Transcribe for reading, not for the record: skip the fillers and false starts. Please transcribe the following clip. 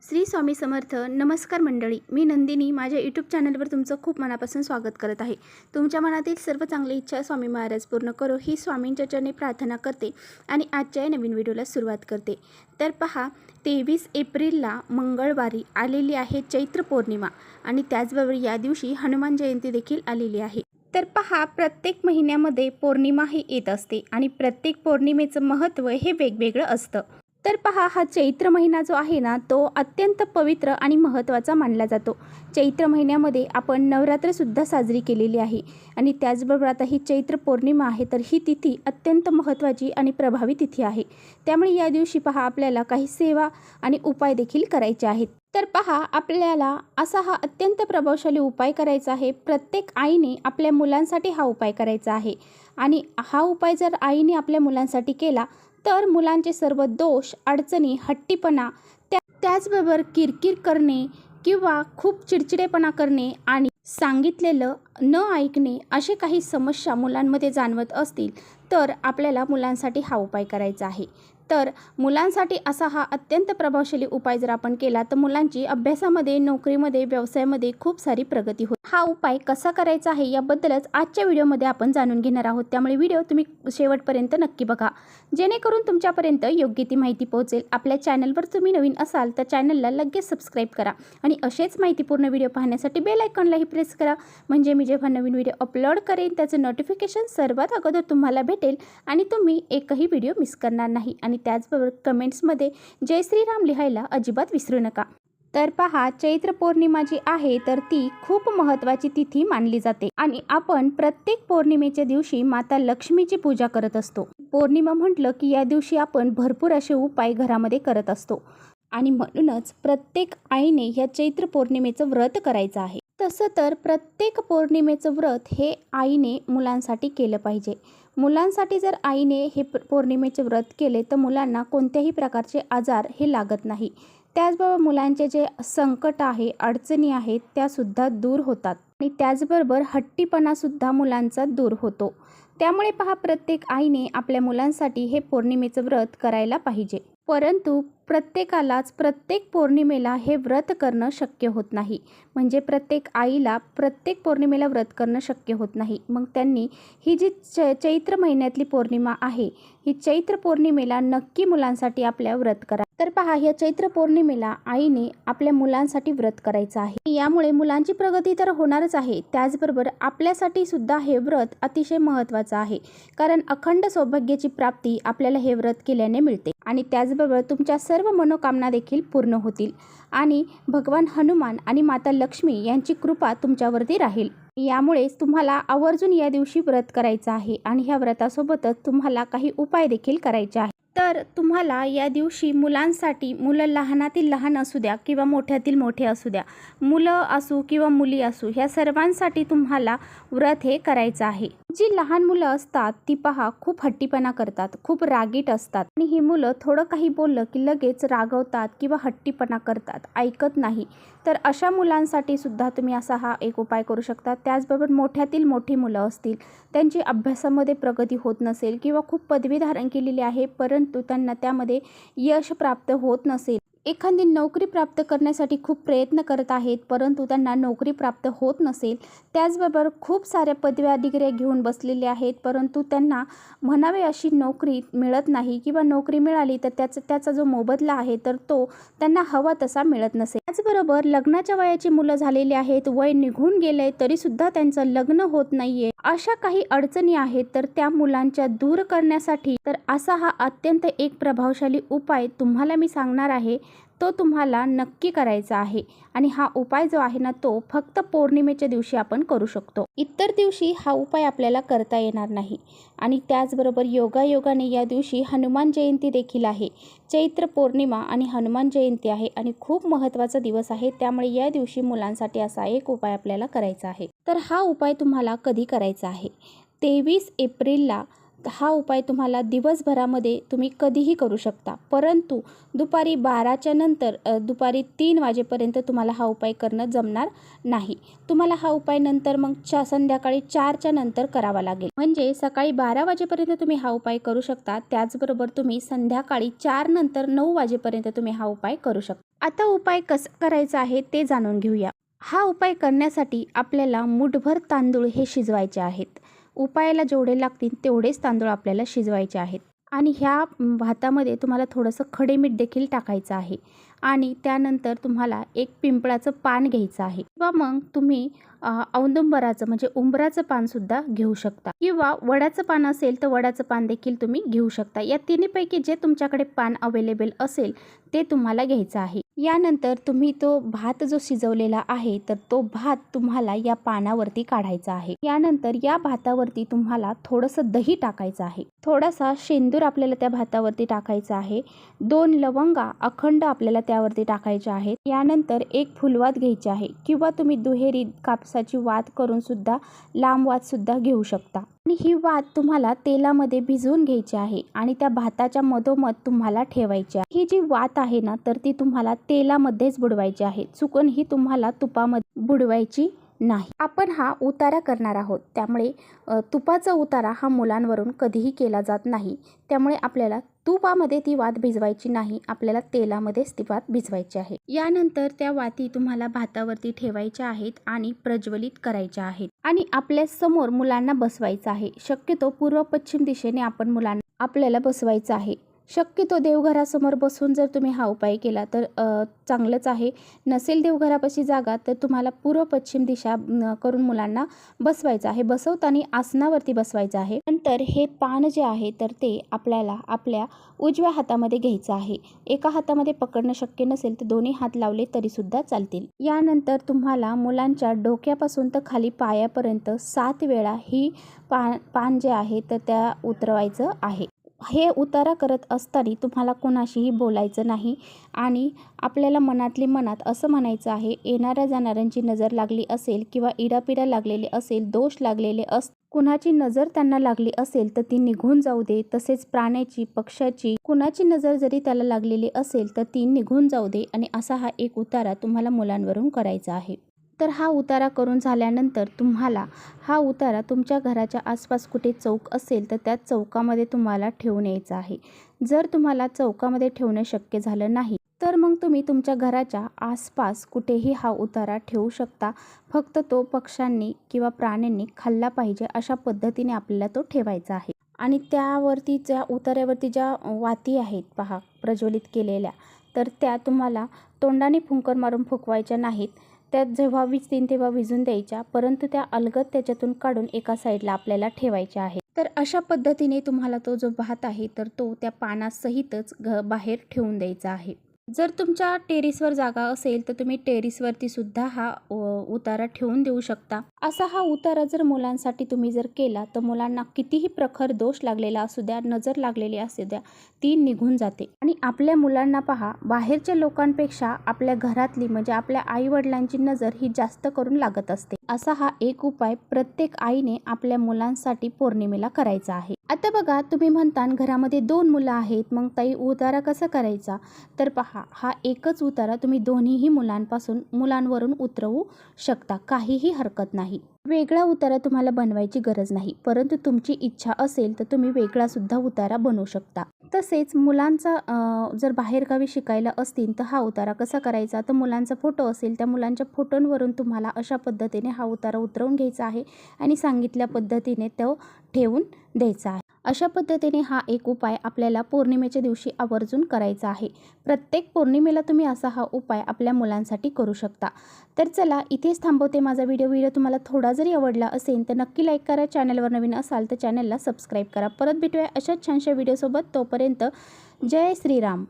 श्री स्वामी समर्थ. नमस्कार मंडळी, मी नंदिनी माझ्या यूट्यूब चॅनलवर तुमचं खूप मनापासून स्वागत करत आहे. तुमच्या मनातील सर्व चांगली इच्छा स्वामी महाराज पूर्ण करो ही स्वामींच्या चरणी प्रार्थना करते आणि आजच्या नवीन व्हिडिओला सुरुवात करते. तर पहा, 23 एप्रिलला मंगळवारी आलेली आहे चैत्र पौर्णिमा आणि त्याचबरोबर या दिवशी हनुमान जयंती देखील आलेली आहे. तर पहा, प्रत्येक महिन्यामध्ये पौर्णिमा ही येत असते आणि प्रत्येक पौर्णिमेचं महत्त्व हे वेगवेगळं असतं. तर पहा, हा चैत्र महिना जो आहे ना, तो अत्यंत पवित्र आणि महत्त्वाचा मानला जातो. चैत्र महिन्यामध्ये आपण नवरात्रसुद्धा साजरी केलेली आहे आणि त्याचबरोबर आता ही चैत्र पौर्णिमा आहे, तर ही तिथी अत्यंत महत्त्वाची आणि प्रभावी तिथी आहे. त्यामुळे या दिवशी पहा, आपल्याला काही सेवा आणि उपाय देखील करायचे आहेत. तर पहा, आपल्याला असा हा अत्यंत प्रभावशाली उपाय करायचा आहे. प्रत्येक आईने आपल्या मुलांसाठी हा उपाय करायचा आहे आणि हा उपाय जर आईने आपल्या मुलांसाठी केला तर मुलांचे सर्व दोष, अडचणी, हट्टीपणा, त्याचबरोबर किरकिर करणे किंवा खूप चिडचिडेपणा करणे आणि सांगितलेलं न ऐकणे असे काही समस्या मुलांमध्ये जाणवत असतील तर आपल्याला मुलांसाठी हा उपाय करायचा आहे. तर मुलांसाठी असा हा अत्यंत प्रभावशाली उपाय जर आपण केला तर मुलांची अभ्यासामध्ये, नोकरीमध्ये, व्यवसायामध्ये खूप सारी प्रगती होईल. हा उपाय कसा करायचा आहे याबद्दलच आजच्या व्हिडिओमध्ये आपण जाणून घेणार आहोत. त्यामुळे व्हिडिओ तुम्ही शेवटपर्यंत नक्की बघा, जेणेकरून तुमच्यापर्यंत योग्य ती माहिती पोहोचेल. आपल्या चॅनलवर तुम्ही नवीन असाल तर चॅनलला लगेच सबस्क्राईब करा आणि असेच माहितीपूर्ण व्हिडिओ पाहण्यासाठी बेल आयकॉनलाही प्रेस करा, म्हणजे मी जेव्हा नवीन व्हिडिओ अपलोड करेन त्याचं नोटिफिकेशन सर्वात अगोदर तुम्हाला भेटेल आणि तुम्ही एकही व्हिडिओ मिस करणार नाही. आणि त्याचबरोबर कमेंट्समध्ये जय श्रीराम लिहायला अजिबात विसरू नका. तर पहा, चैत्र पौर्णिमा जी आहे तर ती खूप महत्त्वाची तिथी मानली जाते आणि आपण प्रत्येक पौर्णिमेच्या दिवशी माता लक्ष्मीची पूजा करत असतो. पौर्णिमा म्हटलं की या दिवशी आपण भरपूर असे उपाय घरामध्ये करत असतो आणि म्हणूनच प्रत्येक आईने या चैत्र पौर्णिमेचं व्रत करायचं आहे. तसं तर प्रत्येक पौर्णिमेचं व्रत हे आईने मुलांसाठी केलं पाहिजे. मुलांसाठी जर आईने हे पौर्णिमेचे व्रत केले तर मुलांना कोणत्याही प्रकारचे आजार हे लागत नाही. त्याचबरोबर मुलांचे जे संकट आहे, अडचणी आहेत त्यासुद्धा दूर होतात आणि त्याचबरोबर हट्टीपणासुद्धा मुलांचा दूर होतो. त्यामुळे पहा, प्रत्येक आईने आपल्या मुलांसाठी हे पौर्णिमेचं व्रत करायला पाहिजे. परंतु प्रत्येकालाच प्रत्येक पौर्णिमेला हे व्रत करणं शक्य होत नाही, म्हणजे प्रत्येक आईला प्रत्येक पौर्णिमेला व्रत करणं शक्य होत नाही. मग त्यांनी ही जी चैत्र महिन्यातली पौर्णिमा आहे, ही चैत्र पौर्णिमेला नक्की मुलांसाठी आपल्या व्रत करा. तर पहा, या चैत्र पौर्णिमेला आईने आपल्या मुलांसाठी व्रत करायचं आहे. यामुळे मुलांची प्रगती तर होणारच आहे, त्याचबरोबर आपल्यासाठी सुद्धा हे व्रत अतिशय महत्त्वाचं आहे, कारण अखंड सौभाग्याची प्राप्ती आपल्याला हे व्रत केल्याने मिळते आणि त्याचबरोबर तुमच्या सर्व मनोकामना देखील पूर्ण होतील आणि भगवान हनुमान आणि माता लक्ष्मी यांची कृपा तुमच्यावरती राहील. यामुळेच तुम्हाला आवर्जून या दिवशी व्रत करायचं आहे आणि ह्या व्रतासोबतच तुम्हाला काही उपाय देखील करायचे आहेत. तर तुम्हाला या दिवशी मुलांसाठी, मुलं लहानातील लहान असू द्या किंवा मोठ्यातील मोठे असू द्या, मुलं असू किंवा मुली असू, ह्या सर्वांसाठी तुम्हाला व्रत हे करायचं आहे. जी लहान मुलं असतात ती पहा, खूप हट्टीपणा करतात, खूप रागीट असतात आणि ही मुलं थोडं काही बोललं की लगेच रागवतात किंवा हट्टीपणा करतात, ऐकत नाही. तर अशा मुलांसाठी सुद्धा तुम्ही असा हा एक उपाय करू शकता. त्याचबरोबर मोठ्यातील मोठी मुलं असतील, त्यांची अभ्यासामध्ये प्रगती होत नसेल किंवा खूप पदवी धारण केलेली आहे परंतु त्यांना त्यामध्ये यश प्राप्त होत नसेल, एखादी नोकरी प्राप्त करण्यासाठी खूप प्रयत्न करत आहेत परंतु त्यांना नोकरी प्राप्त होत नसेल, त्याचबरोबर खूप साऱ्या पदव्या, डिग्र्या घेऊन बसलेले आहेत परंतु त्यांना म्हणावे अशी नोकरी मिळत नाही किंवा नोकरी मिळाली तर त्याचा जो मोबदला आहे तर तो त्यांना हवा तसा मिळत नसेल. त्याचबरोबर लग्नाच्या वयाची मुलं झालेली आहेत, वय निघून गेले तरीसुद्धा त्यांचं लग्न होत नाहीये, अशा काही अडचणी आहेत तर त्या मुलांच्या दूर करण्यासाठी तर असा हा अत्यंत एक प्रभावशाली उपाय तुम्हाला मी सांगणार आहे, तो तुम्हाला नक्की करायचा आहे. आणि हा उपाय जो आहे ना, तो फक्त पौर्णिमेच्या दिवशी आपण करू शकतो, इतर दिवशी हा उपाय आपल्याला करता येणार नाही. आणि त्याचबरोबर योगायोगाने या दिवशी हनुमान जयंती देखील आहे. चैत्र पौर्णिमा आणि हनुमान जयंती आहे आणि खूप महत्त्वाचा दिवस आहे. त्यामुळे या दिवशी मुलांसाठी असा एक उपाय आपल्याला करायचा आहे. तर हा उपाय तुम्हाला कधी करायचा आहे? 23 एप्रिलला हा उपाय तुम्हाला दिवसभरामध्ये तुम्ही कधीही करू शकता, परंतु दुपारी 12च्या नंतर दुपारी 3 वाजेपर्यंत तुम्हाला हा उपाय करणं जमणार नाही. तुम्हाला हा उपाय नंतर मग संध्याकाळी 4च्या नंतर करावा लागेल. म्हणजे सकाळी 12 वाजेपर्यंत तुम्ही हा उपाय करू शकता, त्याचबरोबर तुम्ही संध्याकाळी 4 नंतर 9 वाजेपर्यंत तुम्ही हा उपाय करू शकता. आता उपाय कसा करायचा आहे ते जाणून घेऊया. हा उपाय करण्यासाठी आपल्याला मूठभर तांदूळ हे शिजवायचे आहेत. उपायाला जेवढे लागतील तेवढेच तांदूळ आपल्याला शिजवायचे आहेत. आणि ह्या भातामध्ये तुम्हाला थोडंसं खडे मीठ देखील टाकायचं आहे. आणि त्यानंतर तुम्हाला एक पिंपळाचं पान घ्यायचं आहे, किंवा मग तुम्ही औदुंबराचं म्हणजे उंबराचं पानसुद्धा घेऊ शकता, किंवा वडाचं पान असेल तर वडाचं पान देखील तुम्ही घेऊ शकता. या तिन्हीपैकी जे तुमच्याकडे पान अवेलेबल असेल ते तुम्हाला घ्यायचं आहे. यानंतर तुम्ही तो भात जो शिजवलेला आहे तर तो भात तुम्हाला या पानावरती काढायचा आहे. यानंतर या भातावरती तुम्हाला थोडंसं दही टाकायचं आहे, थोडासा शेंदूर आपल्याला त्या भातावरती टाकायचा आहे, 2 लवंगा अखंड आपल्याला त्यावरती टाकायच्या आहेत. यानंतर एक फुलवात घ्यायची आहे, किंवा तुम्ही दुहेरी कापसाची वात करून सुद्धा लांब वात सुद्धा घेऊ शकता. आणि ही वात तुम्हाला तेलामध्ये भिजवून घ्यायची आहे आणि त्या भाताच्या मधोमध तुम्हाला ठेवायची आहे. ही जी वात आहे ना तर ती तुम्हाला तेलामध्येच बुडवायची आहे, चुकून ही तुम्हाला तुपामध्ये बुडवायची नाही. आपण हा उतारा करणार आहोत, त्यामुळे तुपाचा उतारा हा मुलांवरून कधीही केला जात नाही. त्यामुळे आपल्याला तुपामध्ये ती वात भिजवायची नाही, आपल्याला तेलामध्येच ती वात भिजवायची आहे. यानंतर त्या वाती तुम्हाला भातावरती ठेवायच्या आहेत आणि प्रज्वलित करायच्या आहेत. आणि आपल्या समोर मुलांना बसवायचं आहे. शक्यतो पूर्व पश्चिम दिशेने आपण मुलांना आपल्याला बसवायचं आहे. शक्यतो देवघरासमोर बसून जर तुम्ही हा उपाय केला तर चांगलंच आहे. नसेल देवघरापाशी जागा तर तुम्हाला पूर्व पश्चिम दिशा करून मुलांना बसवायचं आहे. बसवताना आसनावरती बसवायचं आहे. नंतर हे पान जे आहे तर ते आपल्याला आपल्या उजव्या हातामध्ये घ्यायचं आहे. एका हातामध्ये पकडणं शक्य नसेल तर दोन्ही हात लावले तरी सुद्धा चालतील. यानंतर तुम्हाला मुलांच्या डोक्यापासून तर खाली पायापर्यंत 7 वेळा ही पान जे आहे तर त्या उतरवायचं आहे. हे उतारा करत असताना तुम्हाला कोणाशीही बोलायचं नाही आणि आपल्याला मनातली मनात असं म्हणायचं आहे, येणाऱ्या जाणाऱ्यांची नजर लागली असेल किंवा इडापिडा लागलेली असेल, दोष लागलेले कुणाची नजर त्यांना लागली असेल तर ती निघून जाऊ दे. तसेच प्राण्याची, पक्षाची कुणाची नजर जरी त्याला लागलेली असेल तर ती निघून जाऊ दे. आणि असा हा एक उतारा तुम्हाला मुलांवरून करायचा आहे. तर हा उतारा करून झाल्यानंतर तुम्हाला हा उतारा तुमच्या घराच्या आसपास कुठे चौक असेल तर त्या चौकामध्ये तुम्हाला ठेवून यायचा आहे. जर तुम्हाला चौकामध्ये ठेवणं शक्य झालं नाही तर मग तुम्ही तुमच्या घराच्या आसपास कुठेही हा उतारा ठेवू शकता. फक्त तो पक्ष्यांनी किंवा प्राण्यांनी खाल्ला पाहिजे अशा पद्धतीने आपल्याला तो ठेवायचा आहे. आणि त्यावरती ज्या उतार्यावरती ज्या वाती आहेत पहा प्रज्वलित केलेल्या, तर त्या तुम्हाला तोंडाने फुंकर मारून फुकवायच्या नाहीत. त्यात जेव्हा विजतील तेव्हा विजून द्यायच्या, परंतु त्या अलगद त्याच्यातून काढून एका साईडला आपल्याला ठेवायच्या आहे. तर अशा पद्धतीने तुम्हाला तो जो भात आहे तर तो त्या पानासहितच बाहेर ठेवून द्यायचा आहे. जर तुमच्या टेरेसवर जागा असेल तर तुम्ही टेरेसवरती सुद्धा हा उतारा ठेवून देऊ शकता. असा हा उतारा जर मुलांसाठी तुम्ही जर केला तर मुलांना कितीही प्रखर दोष लागलेला असू द्या, नजर लागलेली असू द्या, ती निघून जाते. आणि आपल्या मुलांना पहा, बाहेरच्या लोकांपेक्षा आपल्या घरातली म्हणजे आपल्या आई वडिलांची नजर ही जास्त करून लागत असते. असा हा एक उपाय प्रत्येक आईने आपल्या मुलांसाठी पौर्णिमेला करायचा आहे. आता बघा, तुम्ही म्हणता घरामध्ये 2 मुलं आहेत, मग ताई उतारा कसा करायचा? तर पहा, हा एकच उतारा तुम्ही दोन्हीही मुलांवरून उतरवू शकता, काहीही हरकत नाही. वेगळा उतारा तुम्हाला बनवायची गरज नाही, परंतु तुमची इच्छा असेल तर तुम्ही वेगळा सुद्धा उतारा बनवू शकता. तसेच मुलांचा जर बाहेरगावी शिकायला असतील तर हा उतारा कसा करायचा, तर मुलांचा फोटो असेल त्या मुलांच्या फोटोंवरून तुम्हाला अशा पद्धतीने हा उतारा उतरवून घ्यायचा आहे आणि सांगितल्या पद्धतीने तो ठेवून द्यायचा आहे. अशा पद्धतीने हा एक उपाय आपल्याला पौर्णिमेच्या दिवशी आवर्जून करायचा आहे. प्रत्येक पौर्णिमेला तुम्ही असा हा उपाय आपल्या मुलांसाठी करू शकता. तर चला, इथेच थांबवते माझा व्हिडिओ तुम्हाला थोडा जरी आवडला असेल तर नक्की लाईक करा. चॅनलवर नवीन असाल तर चॅनलला सबस्क्राईब करा. परत भेटूया अशाच छानशा व्हिडिओसोबत. तोपर्यंत जय श्रीराम.